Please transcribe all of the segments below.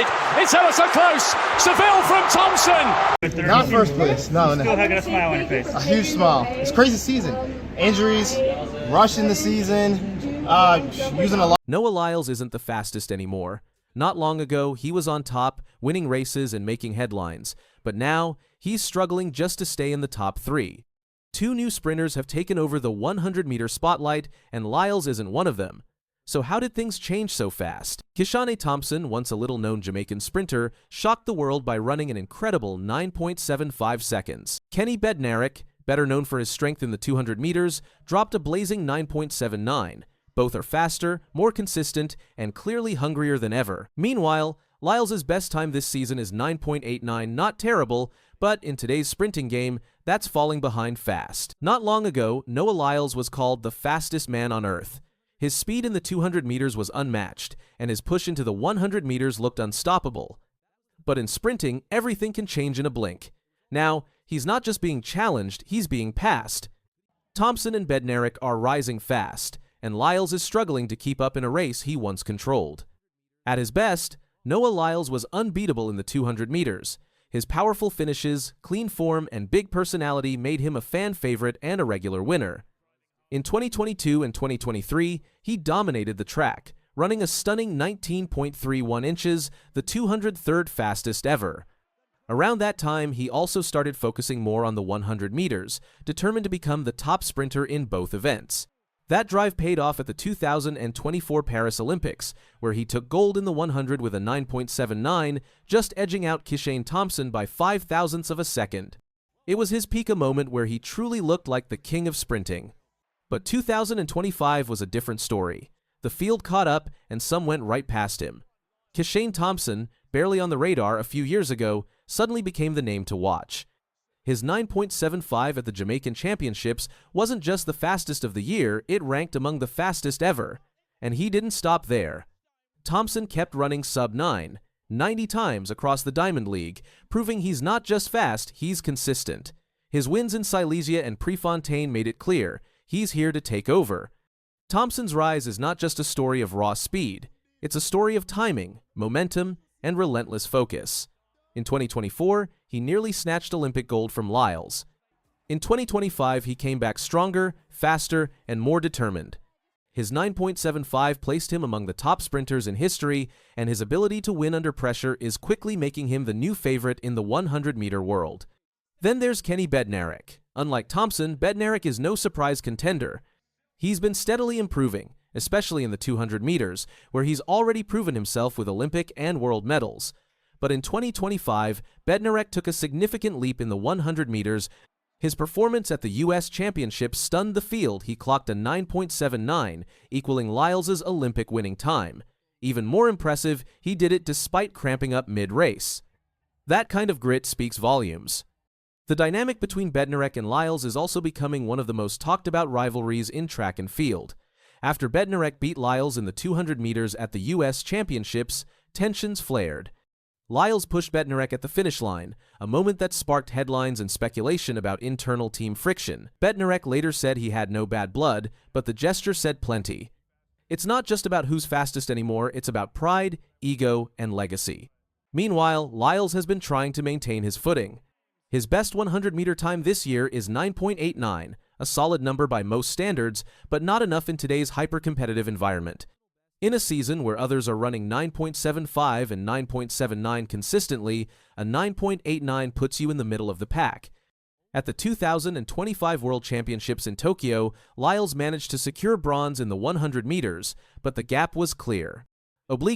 inside. It's ever so close. Seville from Thompson. Not first place. No. Still having a smile on your face. A huge smile. It's a crazy season. Injuries, rushing the season, using a lot. Noah Lyles isn't the fastest anymore. Not long ago, he was on top, winning races and making headlines. But now, he's struggling just to stay in the top 3. 2 new sprinters have taken over the 100-meter spotlight, and Lyles isn't one of them. So how did things change so fast? Kishane Thompson, once a little-known Jamaican sprinter, shocked the world by running an incredible 9.75 seconds. Bednarek, better known for his strength in the 200 meters, dropped a blazing 9.79. Both are faster, more consistent, and clearly hungrier than ever. Meanwhile, Lyles' best time this season is 9.89, not terrible, but in today's sprinting game, that's falling behind fast. Not long ago, Noah Lyles was called the fastest man on earth. His speed in the 200 meters was unmatched, and his push into the 100 meters looked unstoppable. But in sprinting, everything can change in a blink. Now, he's not just being challenged, he's being passed. Thompson and Bednarek are rising fast, and Lyles is struggling to keep up in a race he once controlled. At his best, Noah Lyles was unbeatable in the 200 meters. His powerful finishes, clean form, and big personality made him a fan favorite and a regular winner. In 2022 and 2023, he dominated the track, running a stunning 19.31 inches, the 203rd fastest ever. Around that time, he also started focusing more on the 100 meters, determined to become the top sprinter in both events. That drive paid off at the 2024 Paris Olympics, where he took gold in the 100 with a 9.79, just edging out Kishane Thompson by 0.005 of a second. It was his peak moment where he truly looked like the king of sprinting. But 2025 was a different story. The field caught up, and some went right past him. Kishane Thompson, barely on the radar a few years ago, suddenly became the name to watch. His 9.75 at the Jamaican Championships wasn't just the fastest of the year, it ranked among the fastest ever. And he didn't stop there. Thompson kept running sub-9, 90 times across the Diamond League, proving he's not just fast, he's consistent. His wins in Silesia and Prefontaine made it clear, he's here to take over. Thompson's rise is not just a story of raw speed, it's a story of timing, momentum, and relentless focus. In 2024, he nearly snatched Olympic gold from Lyles. In 2025, he came back stronger, faster, and more determined. His 9.75 placed him among the top sprinters in history, and his ability to win under pressure is quickly making him the new favorite in the 100-meter world. Then there's Bednarek. Unlike Thompson, Bednarek is no surprise contender. He's been steadily improving, especially in the 200 meters, where he's already proven himself with Olympic and world medals. But in 2025, Bednarek took a significant leap in the 100 meters. His performance at the U.S. Championship stunned the field. He clocked a 9.79, equaling Lyles' Olympic winning time. Even more impressive, he did it despite cramping up mid-race. That kind of grit speaks volumes. The dynamic between Bednarek and Lyles is also becoming one of the most talked-about rivalries in track and field. After Bednarek beat Lyles in the 200 meters at the U.S. Championships, tensions flared. Lyles pushed Bednarek at the finish line, a moment that sparked headlines and speculation about internal team friction. Bednarek later said he had no bad blood, but the gesture said plenty. It's not just about who's fastest anymore, it's about pride, ego, and legacy. Meanwhile, Lyles has been trying to maintain his footing. His best 100-meter time this year is 9.89, a solid number by most standards, but not enough in today's hyper-competitive environment. In a season where others are running 9.75 and 9.79 consistently, a 9.89 puts you in the middle of the pack. At the 2025 World Championships in Tokyo, Lyles managed to secure bronze in the 100 meters, but the gap was clear.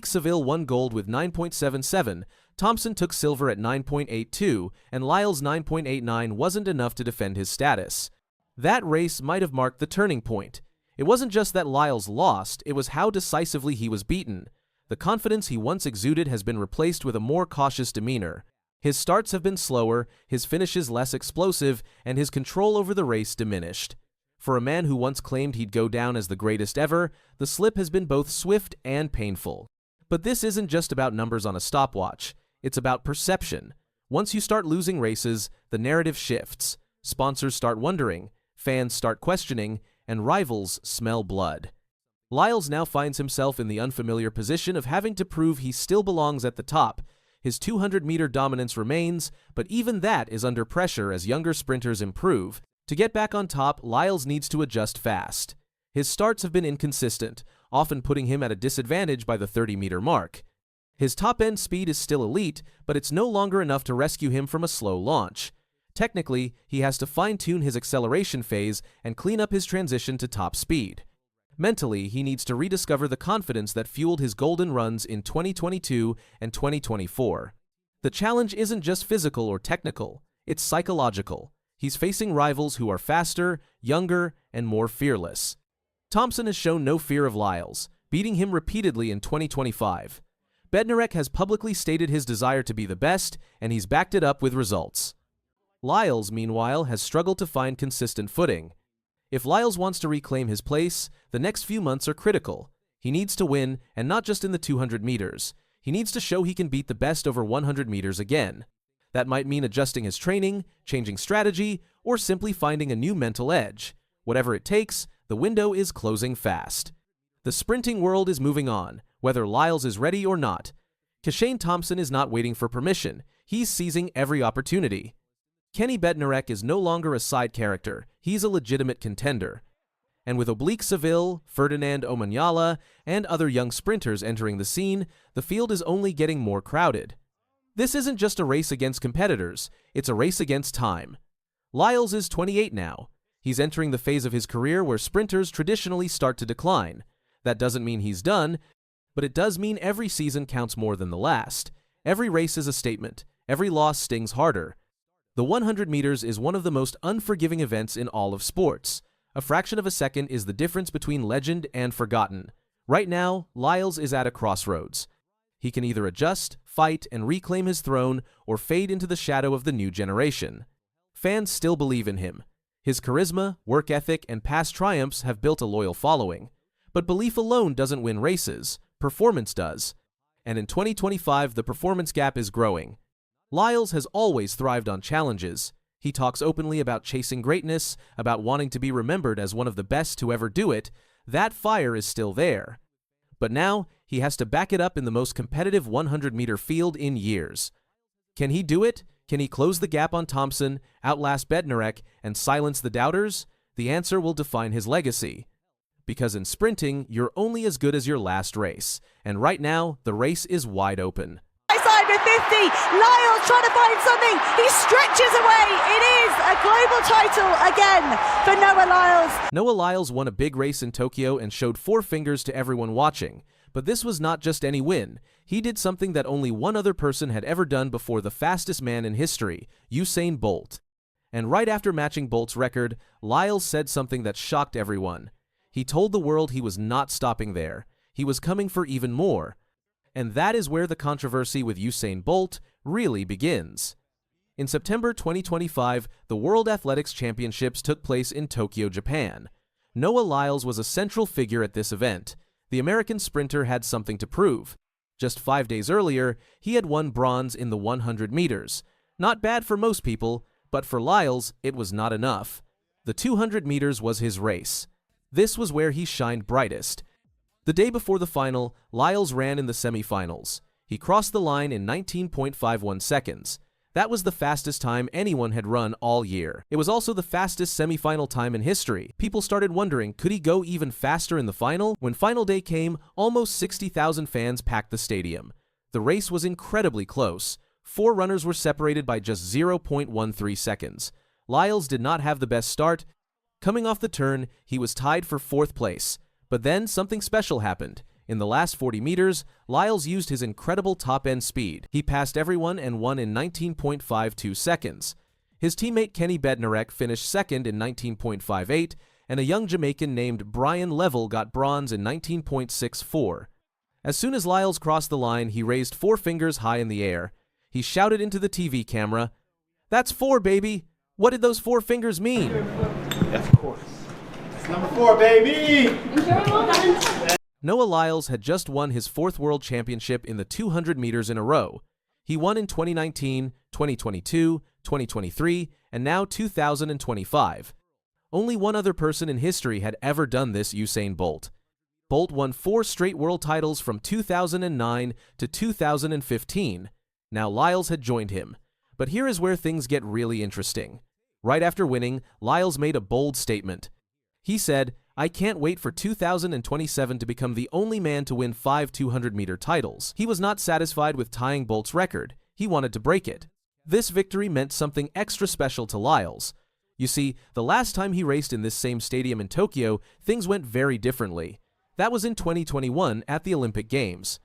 Seville won gold with 9.77, Thompson took silver at 9.82, and Lyles' 9.89 wasn't enough to defend his status. That race might have marked the turning point. It wasn't just that Lyles lost, it was how decisively he was beaten. The confidence he once exuded has been replaced with a more cautious demeanor. His starts have been slower, his finishes less explosive, and his control over the race diminished. For a man who once claimed he'd go down as the greatest ever, the slip has been both swift and painful. But this isn't just about numbers on a stopwatch, it's about perception. Once you start losing races, the narrative shifts. Sponsors start wondering, fans start questioning, and rivals smell blood. Lyles now finds himself in the unfamiliar position of having to prove he still belongs at the top. His 200-meter dominance remains, but even that is under pressure as younger sprinters improve. To get back on top, Lyles needs to adjust fast. His starts have been inconsistent, often putting him at a disadvantage by the 30-meter mark. His top-end speed is still elite, but it's no longer enough to rescue him from a slow launch. Technically, he has to fine-tune his acceleration phase and clean up his transition to top speed. Mentally, he needs to rediscover the confidence that fueled his golden runs in 2022 and 2024. The challenge isn't just physical or technical, it's psychological. He's facing rivals who are faster, younger, and more fearless. Thompson has shown no fear of Lyles, beating him repeatedly in 2025. Bednarek has publicly stated his desire to be the best, and he's backed it up with results. Lyles, meanwhile, has struggled to find consistent footing. If Lyles wants to reclaim his place, the next few months are critical. He needs to win, and not just in the 200 meters. He needs to show he can beat the best over 100 meters again. That might mean adjusting his training, changing strategy, or simply finding a new mental edge. Whatever it takes, the window is closing fast. The sprinting world is moving on, whether Lyles is ready or not. Kishane Thompson is not waiting for permission. He's seizing every opportunity. Kenny Bednarek is no longer a side character. He's a legitimate contender. And with Oblique Seville, Ferdinand Omanyala, and other young sprinters entering the scene, the field is only getting more crowded. This isn't just a race against competitors, it's a race against time. Lyles is 28 now. He's entering the phase of his career where sprinters traditionally start to decline. That doesn't mean he's done, but it does mean every season counts more than the last. Every race is a statement. Every loss stings harder. The 100 meters is one of the most unforgiving events in all of sports. A fraction of a second is the difference between legend and forgotten. Right now, Lyles is at a crossroads. He can either adjust, fight, and reclaim his throne, or fade into the shadow of the new generation. Fans still believe in him. His charisma, work ethic, and past triumphs have built a loyal following. But belief alone doesn't win races. Performance does. And in 2025, the performance gap is growing. Lyles has always thrived on challenges. He talks openly about chasing greatness, about wanting to be remembered as one of the best to ever do it. That fire is still there. But now, he has to back it up in the most competitive 100-meter field in years. Can he do it? Can he close the gap on Thompson, outlast Bednarek, and silence the doubters? The answer will define his legacy. Because in sprinting, you're only as good as your last race. And right now, the race is wide open. Side with 50, Lyles trying to find something, he stretches away, it is a global title again for Noah Lyles. Noah Lyles won a big race in Tokyo and showed four fingers to everyone watching. But this was not just any win. He did something that only one other person had ever done before, the fastest man in history, Usain Bolt. And right after matching Bolt's record, Lyles said something that shocked everyone. He told the world he was not stopping there. He was coming for even more. And that is where the controversy with Usain Bolt really begins. In September 2025, the World Athletics Championships took place in Tokyo, Japan. Noah Lyles was a central figure at this event. The American sprinter had something to prove. Just 5 days earlier, he had won bronze in the 100 meters. Not bad for most people, but for Lyles, it was not enough. The 200 meters was his race. This was where he shined brightest. The day before the final, Lyles ran in the semifinals. He crossed the line in 19.51 seconds. That was the fastest time anyone had run all year. It was also the fastest semifinal time in history. People started wondering, could he go even faster in the final? When final day came, almost 60,000 fans packed the stadium. The race was incredibly close. 4 runners were separated by just 0.13 seconds. Lyles did not have the best start. Coming off the turn, he was tied for 4th place. But then something special happened. In the last 40 meters, Lyles used his incredible top-end speed. He passed everyone and won in 19.52 seconds. His teammate Kenny Bednarek finished second in 19.58, and a young Jamaican named Brian Level got bronze in 19.64. As soon as Lyles crossed the line, he raised 4 fingers high in the air. He shouted into the TV camera, "That's 4, baby! What did those 4 fingers mean?" Of course. It's number 4, baby! Noah Lyles had just won his 4th world championship in the 200 meters in a row. He won in 2019, 2022, 2023, and now 2025. Only one other person in history had ever done this, Usain Bolt. Bolt won 4 straight world titles from 2009 to 2015. Now Lyles had joined him. But here is where things get really interesting. Right after winning, Lyles made a bold statement. He said, "I can't wait for 2027 to become the only man to win 5 200-meter titles." He was not satisfied with tying Bolt's record. He wanted to break it. This victory meant something extra special to Lyles. You see, the last time he raced in this same stadium in Tokyo, things went very differently. That was in 2021 at the Olympic Games.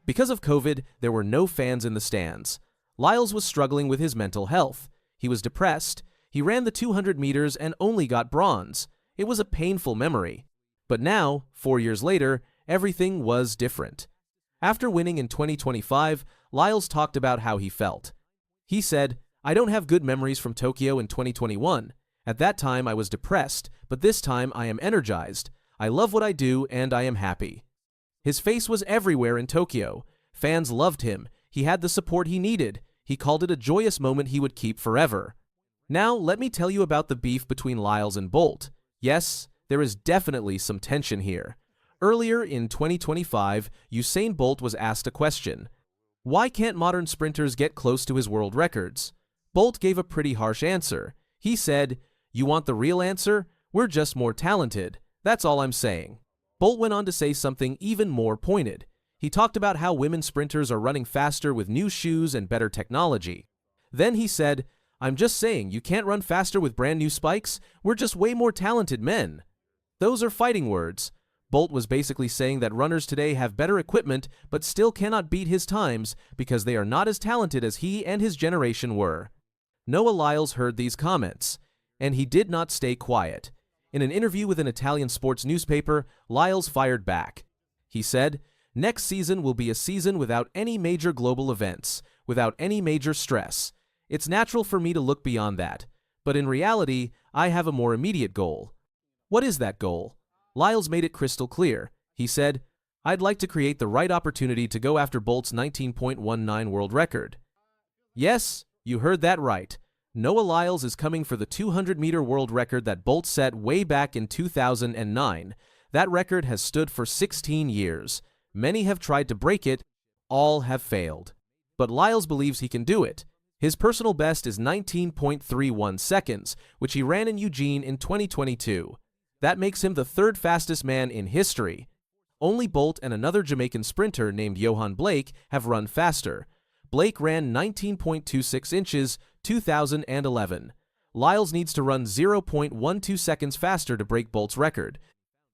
Because of COVID, there were no fans in the stands. Lyles was struggling with his mental health. He was depressed. He ran the 200 meters and only got bronze. It was a painful memory. But now, 4 years later, everything was different. After winning in 2025, Lyles talked about how he felt. He said, "I don't have good memories from Tokyo in 2021. At that time I was depressed, but this time I am energized. I love what I do and I am happy." His face was everywhere in Tokyo. Fans loved him. He had the support he needed. He called it a joyous moment he would keep forever. Now, let me tell you about the beef between Lyles and Bolt. Yes, there is definitely some tension here. Earlier in 2025, Usain Bolt was asked a question. Why can't modern sprinters get close to his world records? Bolt gave a pretty harsh answer. He said, "You want the real answer? We're just more talented. That's all I'm saying." Bolt went on to say something even more pointed. He talked about how women sprinters are running faster with new shoes and better technology. Then he said, "I'm just saying you can't run faster with brand new spikes. We're just way more talented men." Those are fighting words. Bolt was basically saying that runners today have better equipment but still cannot beat his times because they are not as talented as he and his generation were. Noah Lyles heard these comments, and he did not stay quiet. In an interview with an Italian sports newspaper, Lyles fired back. He said, "Next season will be a season without any major global events, without any major stress. It's natural for me to look beyond that, but in reality, I have a more immediate goal." What is that goal? Lyles made it crystal clear. He said, "I'd like to create the right opportunity to go after Bolt's 19.19 world record." Yes, you heard that right. Noah Lyles is coming for the 200-meter world record that Bolt set way back in 2009. That record has stood for 16 years. Many have tried to break it. All have failed. But Lyles believes he can do it. His personal best is 19.31 seconds, which he ran in Eugene in 2022. That makes him the 3rd fastest man in history. Only Bolt and another Jamaican sprinter named Johan Blake have run faster. Blake ran 19.26 inches, 2011. Lyles needs to run 0.12 seconds faster to break Bolt's record.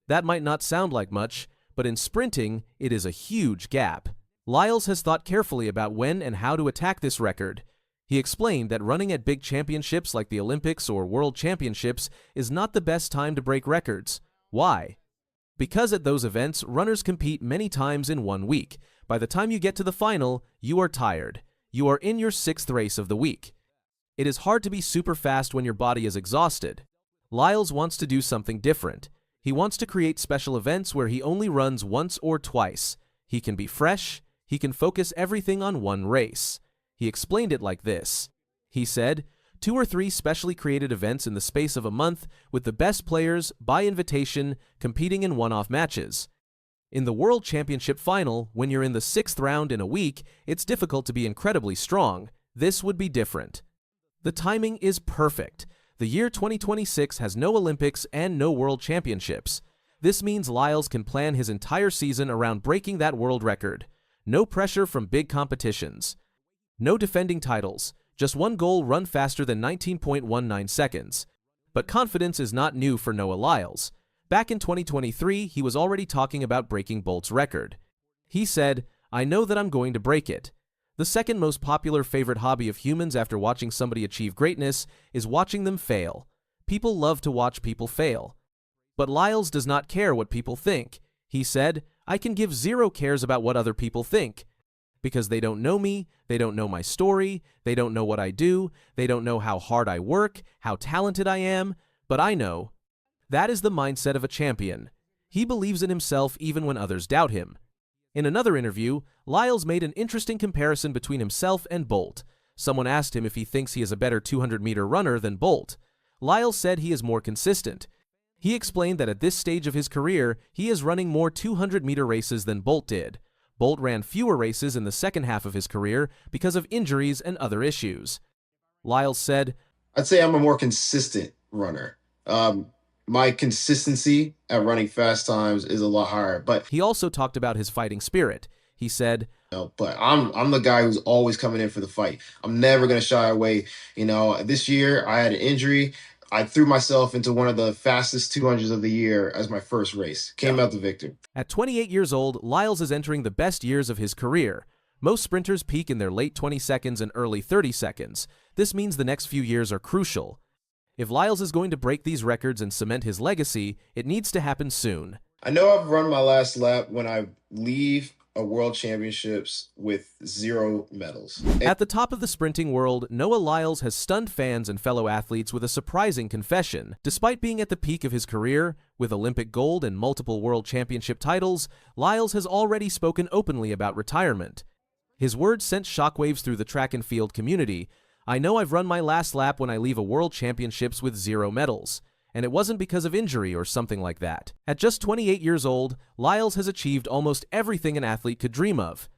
That might not sound like much, but in sprinting, it is a huge gap. Lyles has thought carefully about when and how to attack this record. He explained that running at big championships like the Olympics or World Championships is not the best time to break records. Why? Because at those events, runners compete many times in 1 week. By the time you get to the final, you are tired. You are in your 6th race of the week. It is hard to be super fast when your body is exhausted. Lyles wants to do something different. He wants to create special events where he only runs once or twice. He can be fresh. He can focus everything on one race. He explained it like this. He said, 2 or 3 specially created events in the space of a month with the best players, by invitation, competing in one-off matches. In the World Championship final, when you're in the 6th round in a week, it's difficult to be incredibly strong. This would be different. The timing is perfect. The year 2026 has no Olympics and no World Championships. This means Lyles can plan his entire season around breaking that world record. No pressure from big competitions. No defending titles, just one goal: run faster than 19.19 seconds. But confidence is not new for Noah Lyles. Back in 2023, he was already talking about breaking Bolt's record. He said, "I know that I'm going to break it." The second most popular favorite hobby of humans after watching somebody achieve greatness is watching them fail. People love to watch people fail. But Lyles does not care what people think. He said, "I can give 0 cares about what other people think. Because they don't know me, they don't know my story, they don't know what I do, they don't know how hard I work, how talented I am, but I know." That is the mindset of a champion. He believes in himself even when others doubt him. In another interview, Lyles made an interesting comparison between himself and Bolt. Someone asked him if he thinks he is a better 200-meter runner than Bolt. Lyles said he is more consistent. He explained that at this stage of his career, he is running more 200-meter races than Bolt did. Bolt ran fewer races in the second half of his career because of injuries and other issues. Lyles said, I'd say I'm a more consistent runner. My consistency at running fast times is a lot higher, but he also talked about his fighting spirit. He said, but I'm the guy who's always coming in for the fight. I'm never going to shy away. This year I had an injury. I threw myself into one of the fastest 200s of the year as my first race. Came out the victor. At 28 years old, Lyles is entering the best years of his career. Most sprinters peak in their late 20 seconds and early 30 seconds. This means the next few years are crucial. If Lyles is going to break these records and cement his legacy, it needs to happen soon. I know I've run my last lap when I leave a World Championships with 0 medals. At the top of the sprinting world, Noah Lyles has stunned fans and fellow athletes with a surprising confession. Despite being at the peak of his career, with Olympic gold and multiple World Championship titles, Lyles has already spoken openly about retirement. His words sent shockwaves through the track and field community. I know I've run my last lap when I leave a World Championships with 0 medals. And it wasn't because of injury or something like that. At just 28 years old, Lyles has achieved almost everything an athlete could dream of.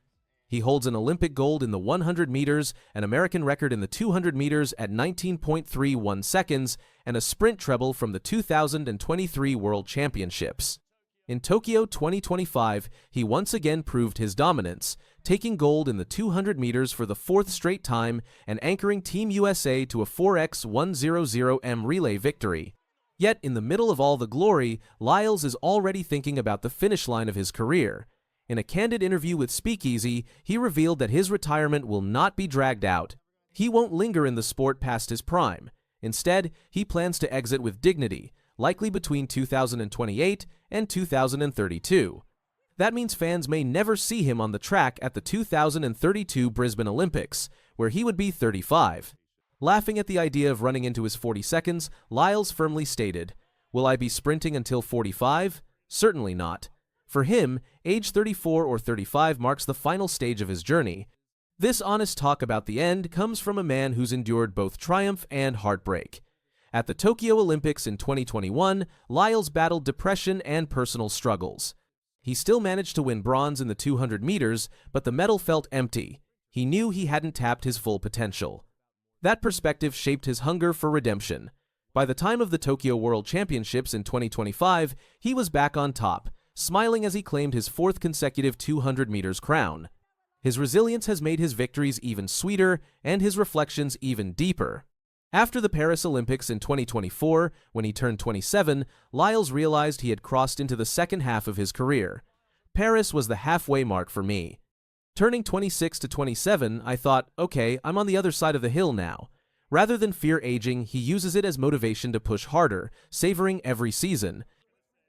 He holds an Olympic gold in the 100 meters, an American record in the 200 meters at 19.31 seconds, and a sprint treble from the 2023 World Championships. In Tokyo 2025, he once again proved his dominance, taking gold in the 200 meters for the 4th straight time and anchoring Team USA to a 4x100m relay victory. Yet, in the middle of all the glory, Lyles is already thinking about the finish line of his career. In a candid interview with Speakeasy, he revealed that his retirement will not be dragged out. He won't linger in the sport past his prime. Instead, he plans to exit with dignity, likely between 2028 and 2032. That means fans may never see him on the track at the 2032 Brisbane Olympics, where he would be 35. Laughing at the idea of running into his 40 seconds, Lyles firmly stated, "Will I be sprinting until 45? Certainly not." For him, age 34 or 35 marks the final stage of his journey. This honest talk about the end comes from a man who's endured both triumph and heartbreak. At the Tokyo Olympics in 2021, Lyles battled depression and personal struggles. He still managed to win bronze in the 200 meters, but the medal felt empty. He knew he hadn't tapped his full potential. That perspective shaped his hunger for redemption. By the time of the Tokyo World Championships in 2025, he was back on top, smiling as he claimed his 4th consecutive 200 meters crown. His resilience has made his victories even sweeter and his reflections even deeper. After the Paris Olympics in 2024, when he turned 27, Lyles realized he had crossed into the second half of his career. Paris was the halfway mark for me. Turning 26 to 27, I thought, okay, I'm on the other side of the hill now. Rather than fear aging, he uses it as motivation to push harder, savoring every season.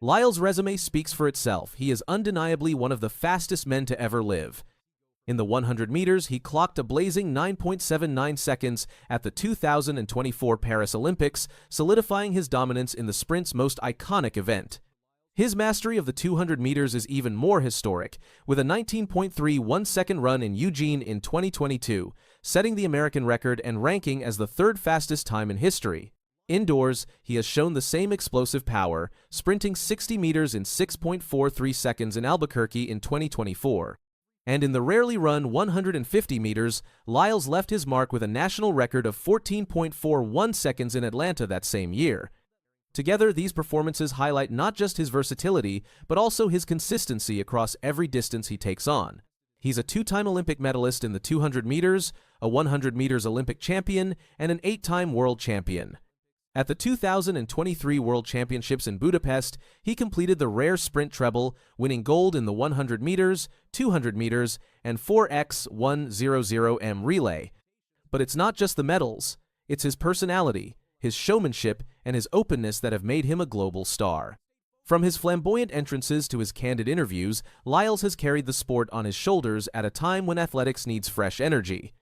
Lyles' resume speaks for itself. He is undeniably one of the fastest men to ever live. In the 100 meters, he clocked a blazing 9.79 seconds at the 2024 Paris Olympics, solidifying his dominance in the sprint's most iconic event. His mastery of the 200 meters is even more historic, with a 19.31 second run in Eugene in 2022, setting the American record and ranking as the 3rd fastest time in history. Indoors, he has shown the same explosive power, sprinting 60 meters in 6.43 seconds in Albuquerque in 2024. And in the rarely run 150 meters, Lyles left his mark with a national record of 14.41 seconds in Atlanta that same year. Together, these performances highlight not just his versatility, but also his consistency across every distance he takes on. He's a 2-time Olympic medalist in the 200 meters, a 100 meters Olympic champion, and an 8-time world champion. At the 2023 World Championships in Budapest, he completed the rare sprint treble, winning gold in the 100 meters, 200 meters, and 4x100m relay. But it's not just the medals, it's his personality, his showmanship, and his openness that have made him a global star. From his flamboyant entrances to his candid interviews, Lyles has carried the sport on his shoulders at a time when athletics needs fresh energy.